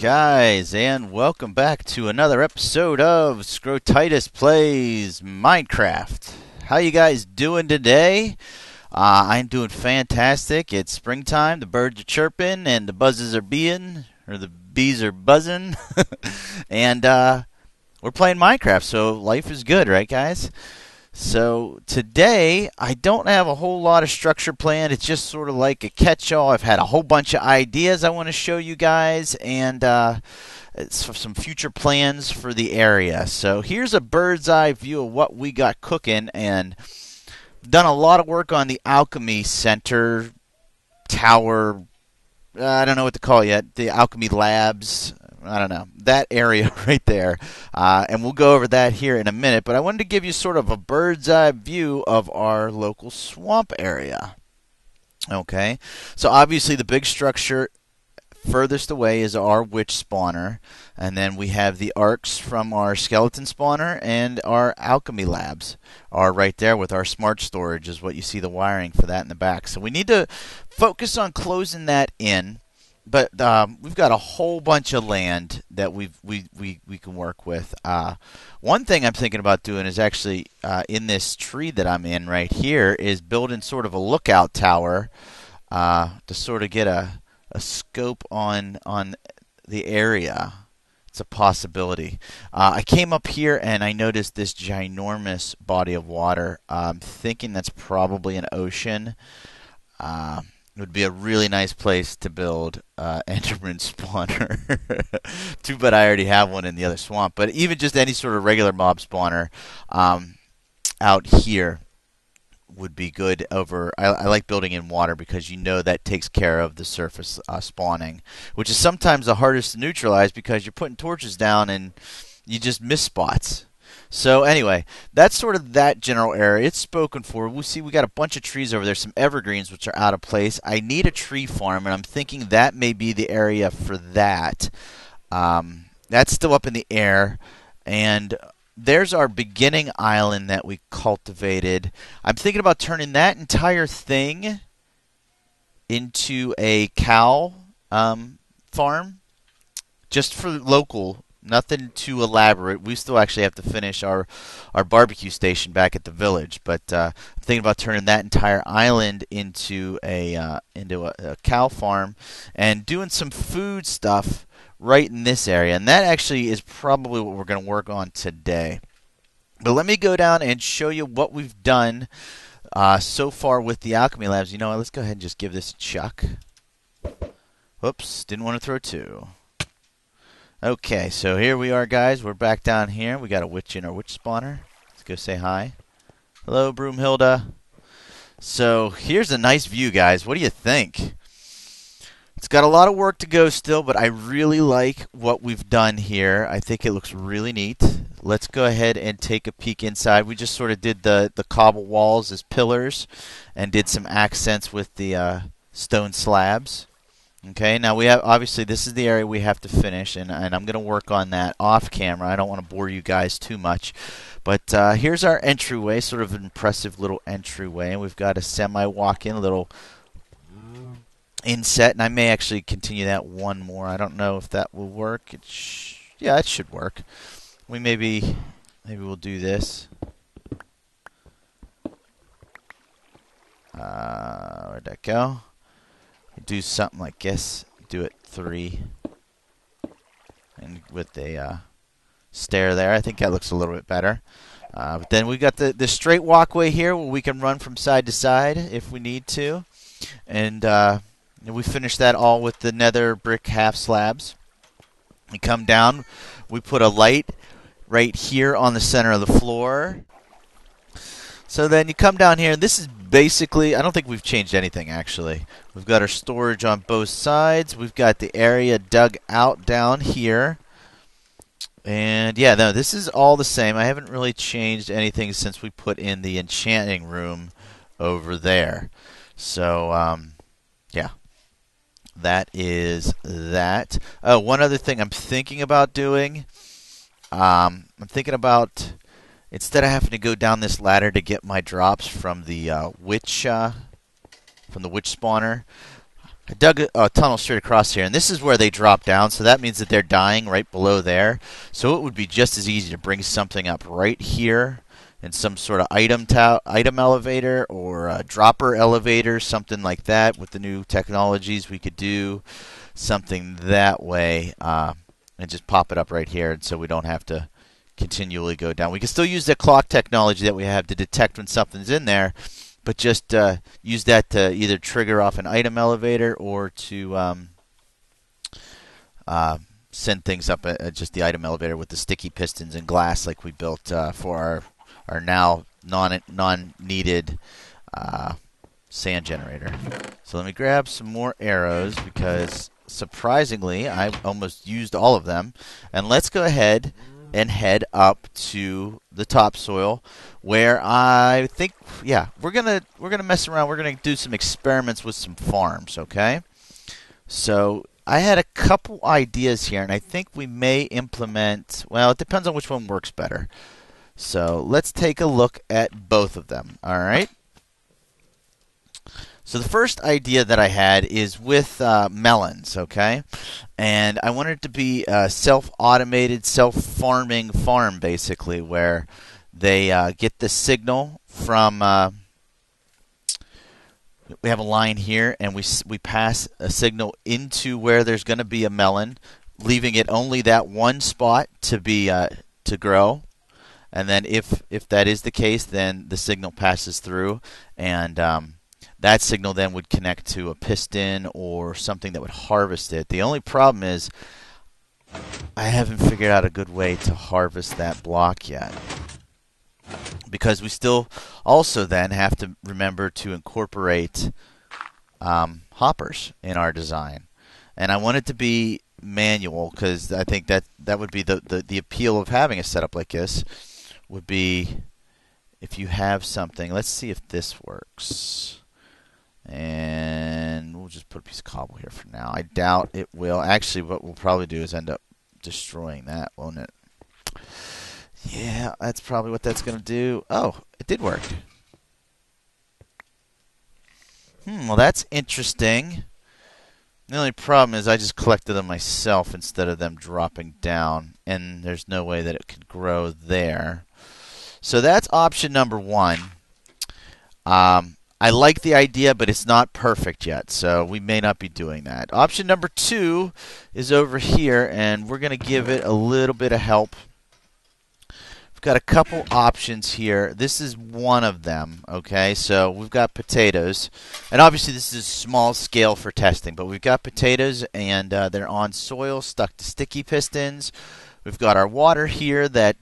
guys, and welcome back to another episode of Scrotitis Plays Minecraft. How you guys doing today? I'm doing fantastic. It's springtime, the birds are chirping, and the buzzes are being, or the bees are buzzing, and we're playing Minecraft, so life is good, right guys? So today, I don't have a whole lot of structure planned. It's just sort of like a catch-all. I've had a whole bunch of ideas I want to show you guys, and some future plans for the area. So here's a bird's eye view of what we got cooking, and done a lot of work on the alchemy center, tower, I don't know what to call it yet, the alchemy labs. I don't know, that area right there. And we'll go over that here in a minute. But I wanted to give you sort of a bird's eye view of our local swamp area. Okay, so obviously the big structure furthest away is our witch spawner. And then we have the arcs from our skeleton spawner, and our alchemy labs are right there with our smart storage is what you see the wiring for that in the back. So we need to focus on closing that in. But we've got a whole bunch of land that we can work with. One thing I'm thinking about doing is actually in this tree that I'm in right here is building sort of a lookout tower to sort of get a scope on the area. It's a possibility. I came up here and I noticed this ginormous body of water. I'm thinking that's probably an ocean. It would be a really nice place to build Enderman spawner. Too bad I already have one in the other swamp. But even just any sort of regular mob spawner out here would be good. I like building in water because you know that takes care of the surface spawning, which is sometimes the hardest to neutralize because you're putting torches down and you just miss spots. So anyway, that's sort of that general area. It's spoken for. We'll see we got a bunch of trees over there, some evergreens which are out of place. I need a tree farm, and I'm thinking that may be the area for that. That's still up in the air. And there's our beginning island that we cultivated. I'm thinking about turning that entire thing into a cow farm, just for local. Nothing too elaborate. We still actually have to finish our barbecue station back at the village. But I'm thinking about turning that entire island into a cow farm and doing some food stuff right in this area. And that actually is probably what we're going to work on today. But let me go down and show you what we've done so far with the alchemy labs. You know what? Let's go ahead and just give this a chuck. Whoops, didn't want to throw two. Okay, so here we are, guys. We're back down here. We got a witch in our witch spawner. Let's go say hi. Hello, Broomhilda. So here's a nice view, guys. What do you think? It's got a lot of work to go still, but I really like what we've done here. I think it looks really neat. Let's go ahead and take a peek inside. We just sort of did the cobble walls as pillars and did some accents with the stone slabs. Okay, now we have, obviously this is the area we have to finish, and I'm going to work on that off camera. I don't want to bore you guys too much. But here's our entryway, sort of an impressive little entryway. And we've got a semi-walk-in little inset, and I may actually continue that one more. I don't know if that will work. Yeah, it should work. Maybe we'll do this. Where'd that go? Do something like this. Do it 3, and with a stair there. I think that looks a little bit better. But then we got the straight walkway here where we can run from side to side if we need to, and we finish that all with the nether brick half slabs. We come down. We put a light right here on the center of the floor. So then you come down here, and this is basically, I don't think we've changed anything actually. We've got our storage on both sides. We've got the area dug out down here. And yeah, no, this is all the same. I haven't really changed anything since we put in the enchanting room over there. So, yeah. That is that. Oh, one other thing I'm thinking about doing. I'm thinking about, instead of having to go down this ladder to get my drops from the witch spawner, I dug a tunnel straight across here, and this is where they drop down, so that means that they're dying right below there. So it would be just as easy to bring something up right here in some sort of item elevator or a dropper elevator, something like that. With the new technologies, we could do something that way and just pop it up right here, and so we don't have to continually go down. We can still use the clock technology that we have to detect when something's in there, but just use that to either trigger off an item elevator or to send things up just the item elevator with the sticky pistons and glass like we built for our now non-needed sand generator. So let me grab some more arrows because surprisingly I almost used all of them. And let's go ahead and head up to the topsoil where I think, yeah, we're gonna mess around. We're gonna do some experiments with some farms, okay? So I had a couple ideas here, and I think we may implement, well, it depends on which one works better. So let's take a look at both of them, all right? So the first idea that I had is with melons, okay? And I wanted it to be a self-automated, self-farming farm, basically, where they get the signal from, we have a line here, and we pass a signal into where there's going to be a melon, leaving it only that one spot to be to grow. And then if that is the case, then the signal passes through, and that signal then would connect to a piston or something that would harvest it. The only problem is I haven't figured out a good way to harvest that block yet, because we still also then have to remember to incorporate hoppers in our design. And I want it to be manual, because I think that would be the appeal of having a setup like this, would be if you have something. Let's see if this works. And we'll just put a piece of cobble here for now. I doubt it will. Actually, what we'll probably do is end up destroying that, won't it? Yeah, that's probably what that's going to do. Oh, it did work. Well, that's interesting. The only problem is I just collected them myself instead of them dropping down, and there's no way that it could grow there. So that's option number one. I like the idea, but it's not perfect yet, so we may not be doing that. Option number two is over here, and we're going to give it a little bit of help. We've got a couple options here. This is one of them, okay? So we've got potatoes, and obviously this is small scale for testing, but we've got potatoes, and they're on soil stuck to sticky pistons. We've got our water here that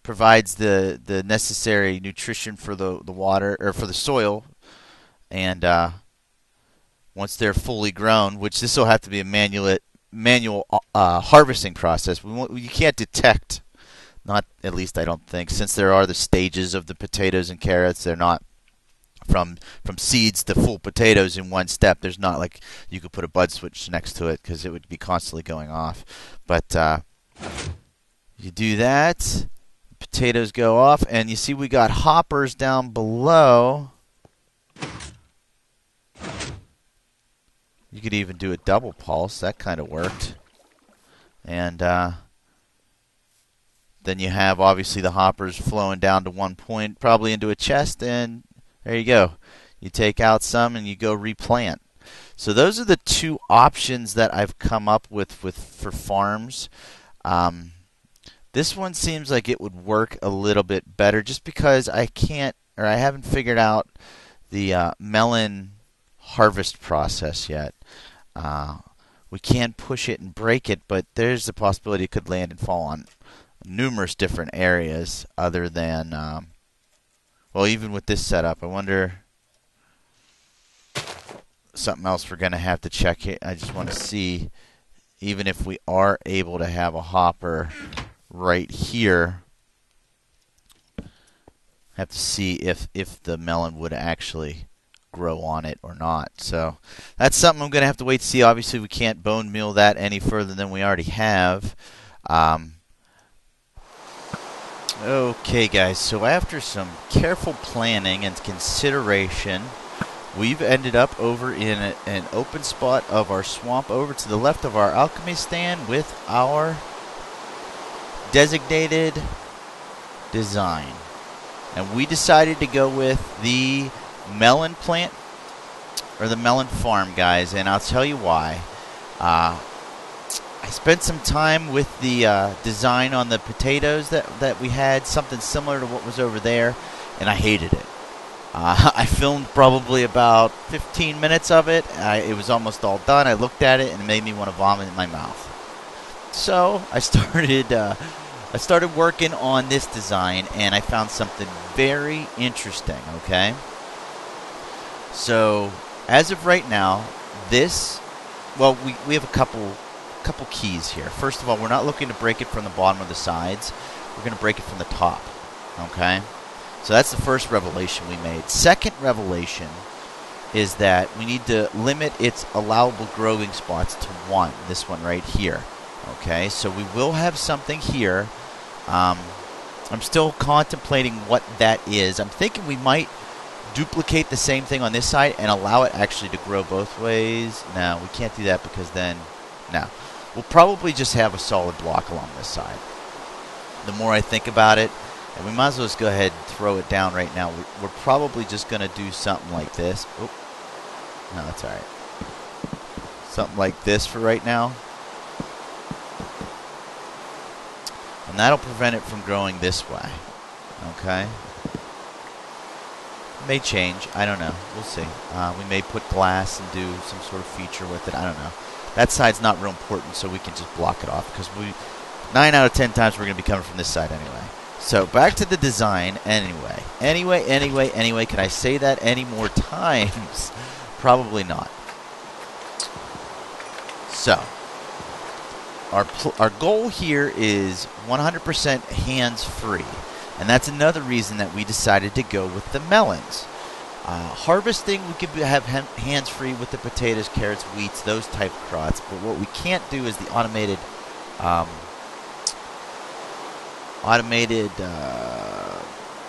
provides the necessary nutrition for the water, or for the soil, and once they're fully grown, which this will have to be a manual harvesting process. You can't detect, not at least I don't think, since there are the stages of the potatoes and carrots. They're not from seeds to full potatoes in one step. There's not like you could put a bud switch next to it, because it would be constantly going off. But you do that. Potatoes go off, and you see we got hoppers down below. You could even do a double pulse. That kind of worked. And then you have obviously the hoppers flowing down to one point, probably into a chest, and there you go. You take out some and you go replant. So those are the two options that I've come up with for farms. This one seems like it would work a little bit better, just because I haven't figured out the melon harvest process yet. We can push it and break it, but there's the possibility it could land and fall on numerous different areas other than, well, even with this setup, I wonder, something else we're going to have to check here. I just want to see, even if we are able to have a hopper right here, have to see if the melon would actually grow on it or not. So that's something I'm going to have to wait to see. Obviously, we can't bone meal that any further than we already have. Okay, guys, so after some careful planning and consideration, we've ended up over in an open spot of our swamp over to the left of our alchemy stand with our designated design. And we decided to go with the melon plant, or the melon farm, guys, and I'll tell you why. I spent some time with the design on the potatoes that we had, something similar to what was over there, and I hated it. I filmed probably about 15 minutes of it. It was almost all done. I looked at it and it made me want to vomit in my mouth. So I started working on this design, and I found something very interesting, okay? So as of right now, we have a couple keys here. First of all, we're not looking to break it from the bottom or the sides. We're going to break it from the top, okay? So that's the first revelation we made. Second revelation is that we need to limit its allowable growing spots to 1. This one right here, okay? So we will have something here. I'm still contemplating what that is. I'm thinking we might duplicate the same thing on this side and allow it actually to grow both ways. No, we can't do that because then, no. We'll probably just have a solid block along this side. The more I think about it, and we might as well just go ahead and throw it down right now. We're probably just going to do something like this. Oh, no, that's all right. Something like this for right now. And that'll prevent it from growing this way. Okay? May change. I don't know. We'll see. We may put glass and do some sort of feature with it. I don't know. That side's not real important, so we can just block it off, because 9 out of 10 times we're going to be coming from this side anyway. So back to the design anyway. Anyway. Can I say that any more times? Probably not. So our goal here is 100% hands-free. And that's another reason that we decided to go with the melons. Harvesting, we could have hands-free with the potatoes, carrots, wheats, those type of crops. But what we can't do is the automated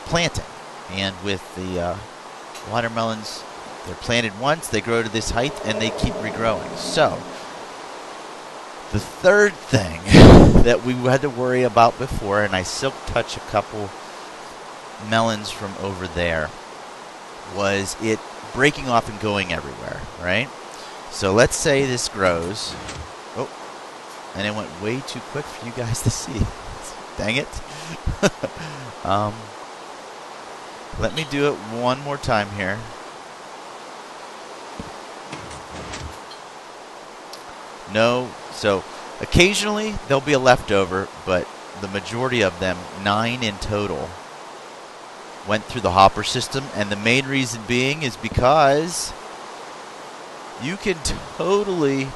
planting. And with the watermelons, they're planted once, they grow to this height, and they keep regrowing. So the third thing that we had to worry about before, and I silk touch a couple melons from over there, was it breaking off and going everywhere, right? So let's say this grows. Oh, and it went way too quick for you guys to see. Dang it. Let me do it one more time here. No, so occasionally there'll be a leftover, but the majority of them, 9 in total, went through the hopper system, and the main reason being is because you can totally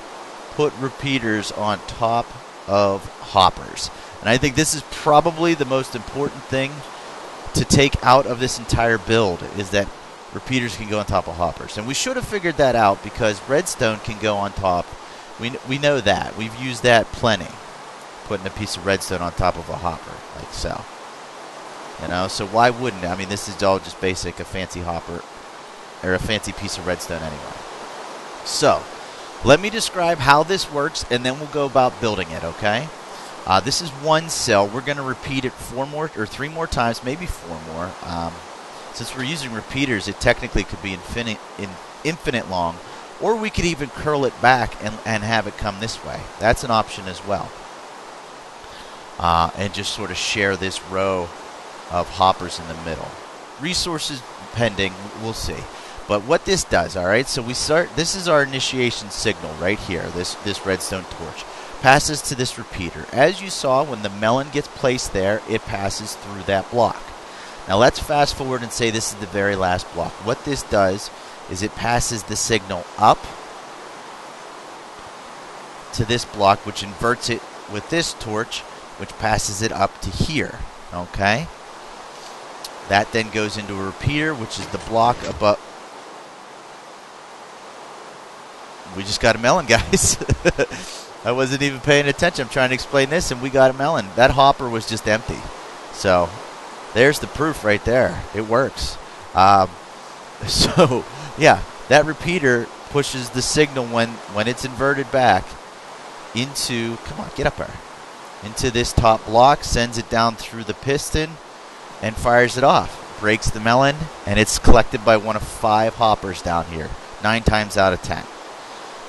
put repeaters on top of hoppers. And I think this is probably the most important thing to take out of this entire build, is that repeaters can go on top of hoppers. And we should have figured that out, because redstone can go on top. We know that. We've used that plenty, putting a piece of redstone on top of a hopper, like so. You know, so why wouldn't it? I mean, this is all just basic, a fancy hopper, or a fancy piece of redstone anyway. So, let me describe how this works, and then we'll go about building it, okay? This is one cell. We're going to repeat it 3 more times, maybe 4 more. Since we're using repeaters, it technically could be infinite long, or we could even curl it back and have it come this way. That's an option as well. And just sort of share this row of hoppers in the middle. Resources pending, we'll see. But what this does, all right, so we start, this is our initiation signal right here, this redstone torch. Passes to this repeater. As you saw, when the melon gets placed there, it passes through that block. Now let's fast forward and say this is the very last block. What this does is it passes the signal up to this block, which inverts it with this torch, which passes it up to here, okay? That then goes into a repeater, which is the block above. We just got a melon, guys. I wasn't even paying attention. I'm trying to explain this, and we got a melon. That hopper was just empty. So there's the proof right there. It works. So, yeah, that repeater pushes the signal when it's inverted back into, come on, get up there, into this top block, sends it down through the piston, and fires it off. Breaks the melon, and it's collected by one of 5 hoppers down here, 9 times out of 10.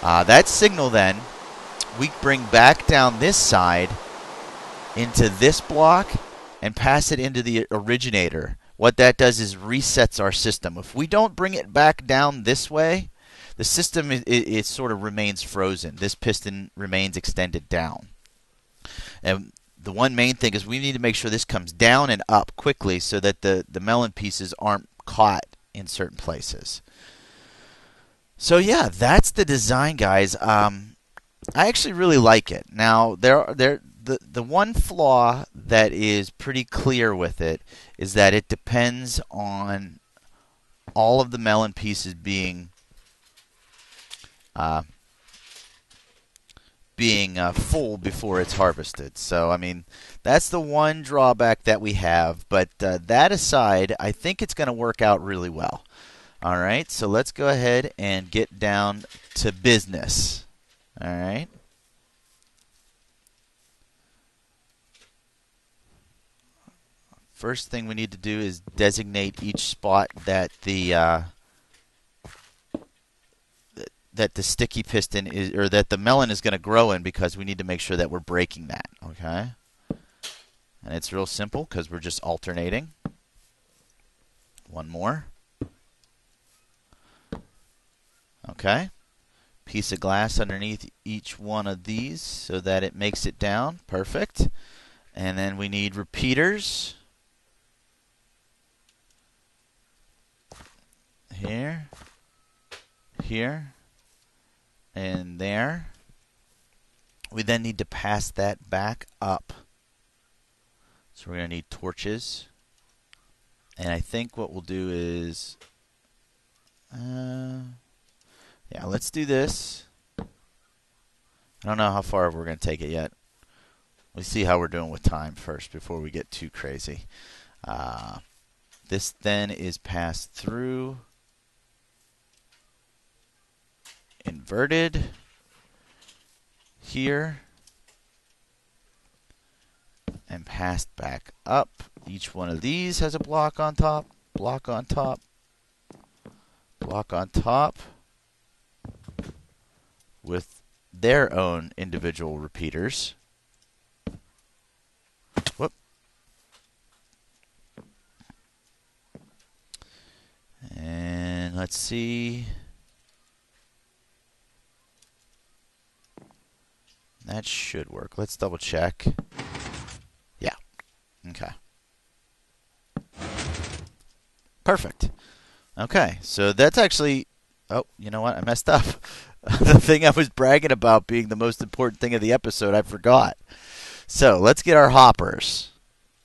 That signal then, we bring back down this side into this block and pass it into the originator. What that does is resets our system. If we don't bring it back down this way, the system it sort of remains frozen. This piston remains extended down. And the one main thing is we need to make sure this comes down and up quickly so that the melon pieces aren't caught in certain places. So yeah, that's the design, guys. I actually really like it. Now, the one flaw that is pretty clear with it is that it depends on all of the melon pieces being full before it's harvested. So, I mean, that's the one drawback that we have. But that aside, I think it's going to work out really well. All right, so let's go ahead and get down to business. All right. First thing we need to do is designate each spot that the sticky piston is, or that the melon is going to grow in, because we need to make sure that we're breaking that. Okay, and it's real simple because we're just alternating. One more. Okay, piece of glass underneath each one of these so that it makes it down. Perfect. And then we need repeaters. Here, here, and there. We then need to pass that back up. So we're going to need torches. And I think what we'll do is, yeah, let's do this. I don't know how far we're going to take it yet. Let's see how we're doing with time first before we get too crazy. This then is passed through, inverted here, and passed back up. Each one of these has a block on top, block on top, block on top, with their own individual repeaters. Whoop. And let's see. That should work. Let's double check. Yeah. Okay. Perfect. Okay, so that's actually... Oh, you know what? I messed up. The thing I was bragging about being the most important thing of the episode, I forgot. So, let's get our hoppers.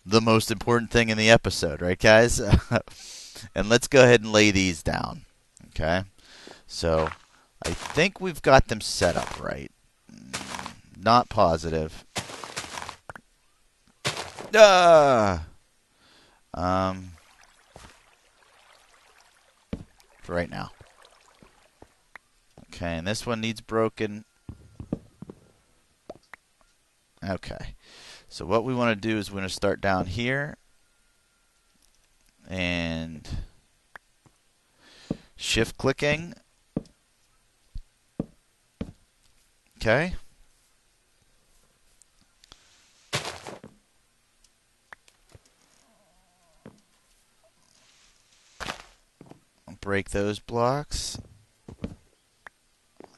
The most important thing in the episode, right, guys? And let's go ahead and lay these down. Okay? So, I think we've got them set up right. Not positive. For right now. Okay, and this one needs broken. Okay. So what we want to do is we're going to start down here and shift clicking. Okay. Break those blocks.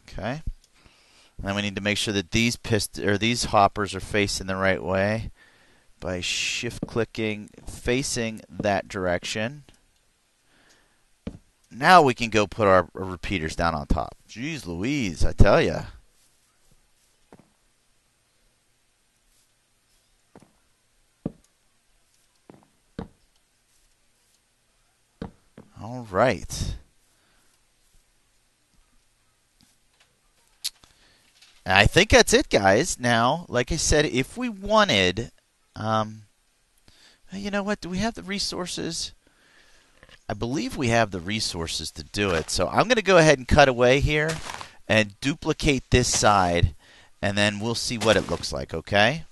Okay. And then we need to make sure that these these hoppers are facing the right way by shift clicking, facing that direction. Now we can go put our repeaters down on top. Jeez Louise, I tell ya. All right. And I think that's it, guys. Now, like I said, if we wanted, you know what? Do we have the resources? I believe we have the resources to do it. So I'm going to go ahead and cut away here and duplicate this side, and then we'll see what it looks like, okay?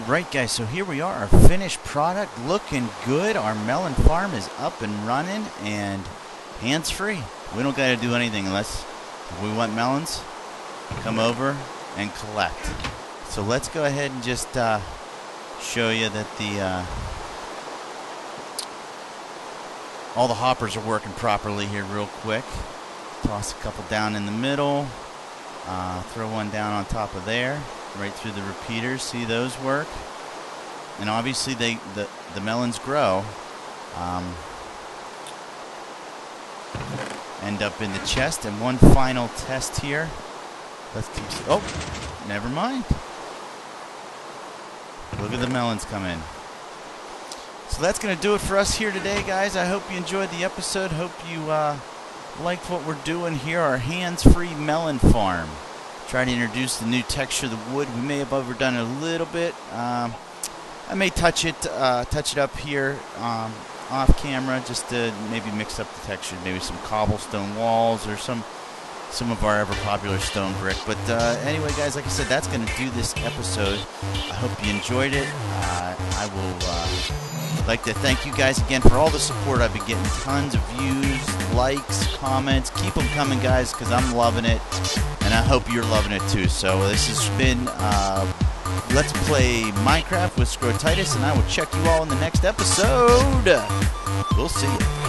Alright guys, so here we are, our finished product looking good. Our melon farm is up and running and hands-free. We don't got to do anything unless we want melons, come over and collect. So let's go ahead and just show you that all the hoppers are working properly here real quick. Toss a couple down in the middle, throw one down on top of there. Right through the repeaters, see those work, and obviously the melons grow, end up in the chest. And one final test here. Let's keep. Oh, never mind. Look at the melons come in. So that's gonna do it for us here today, guys. I hope you enjoyed the episode. Hope you liked what we're doing here. Our hands-free melon farm. Try to introduce the new texture of the wood. We may have overdone it a little bit. I may touch it up here off camera, just to maybe mix up the texture. Maybe some cobblestone walls or some of our ever popular stone brick. But anyway, guys, like I said, that's going to do this episode. I hope you enjoyed it. I will like to thank you guys again for all the support. I've been getting tons of views, likes, comments. Keep them coming, guys, because I'm loving it. And I hope you're loving it too. So this has been Let's Play Minecraft with Scrotitis, and I will check you all in the next episode. We'll see you.